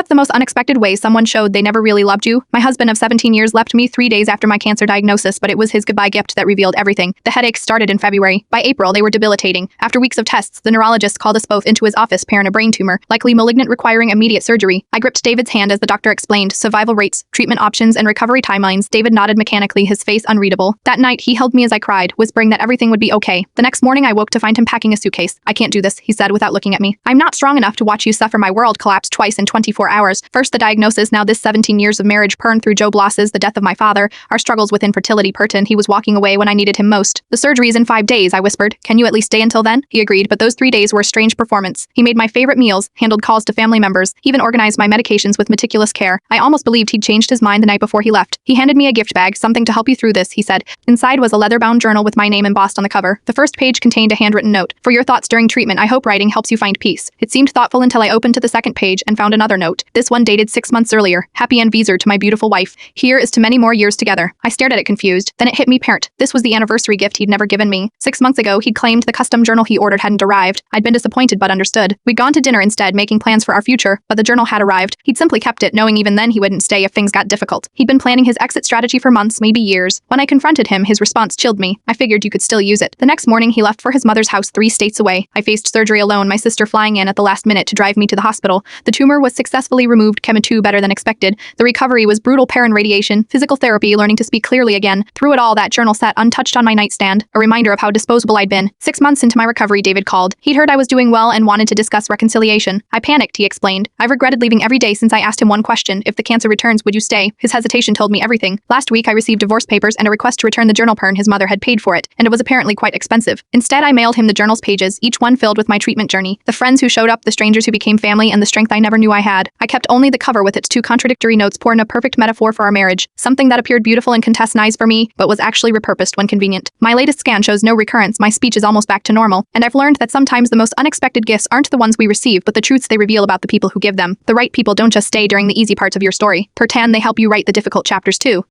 What's the most unexpected way someone showed they never really loved you? My husband of 17 years left me 3 days after my cancer diagnosis, but it was his goodbye gift that revealed everything. The headaches started in February. By April, they were debilitating. After weeks of tests, the neurologist called us both into his office pairing a brain tumor, likely malignant requiring immediate surgery. I gripped David's hand as the doctor explained survival rates, treatment options, and recovery timelines. David nodded mechanically, his face unreadable. That night, he held me as I cried, whispering that everything would be okay. The next morning, I woke to find him packing a suitcase. I can't do this, he said without looking at me. I'm not strong enough to watch you suffer. My world collapsed twice in 24 hours. First the diagnosis, now this 17 years of marriage burned through job losses, the death of my father, our struggles with infertility. He was walking away when I needed him most. The surgery is in 5 days, I whispered. Can you at least stay until then? He agreed, but those 3 days were a strange performance. He made my favorite meals, handled calls to family members, even organized my medications with meticulous care. I almost believed he'd changed his mind the night before he left. He handed me a gift bag, something to help you through this, he said. Inside was a leather-bound journal with my name embossed on the cover. The first page contained a handwritten note. For your thoughts during treatment, I hope writing helps you find peace. It seemed thoughtful until I opened to the second page and found another note. This one dated 6 months earlier. Happy anniversary to my beautiful wife. Here is to many more years together. I stared at it confused. Then it hit me, parent. This was the anniversary gift he'd never given me. 6 months ago, he'd claimed the custom journal he ordered hadn't arrived. I'd been disappointed but understood. We'd gone to dinner instead, making plans for our future, but the journal had arrived. He'd simply kept it, knowing even then he wouldn't stay if things got difficult. He'd been planning his exit strategy for months, maybe years. When I confronted him, his response chilled me. I figured you could still use it. The next morning, he left for his mother's house 3 states away. I faced surgery alone, my sister flying in at the last minute to drive me to the hospital. The tumor was successfully removed, chemo 2 better than expected. The recovery was brutal, pain radiation, physical therapy, learning to speak clearly again. Through it all, that journal sat untouched on my nightstand, a reminder of how disposable I'd been. 6 months into my recovery, David called. He'd heard I was doing well and wanted to discuss reconciliation. I panicked, he explained. I've regretted leaving every day since I asked him one question. If the cancer returns, would you stay? His hesitation told me everything. Last week, I received divorce papers and a request to return the journal. His mother had paid for it, and it was apparently quite expensive. Instead, I mailed him the journal's pages, each one filled with my treatment journey, the friends who showed up, the strangers who became family, and the strength I never knew I had. I kept only the cover with its 2 contradictory notes, pouring a perfect metaphor for our marriage, something that appeared beautiful and contested for me, but was actually repurposed when convenient. My latest scan shows no recurrence, my speech is almost back to normal, and I've learned that sometimes the most unexpected gifts aren't the ones we receive, but the truths they reveal about the people who give them. The right people don't just stay during the easy parts of your story. They help you write the difficult chapters too.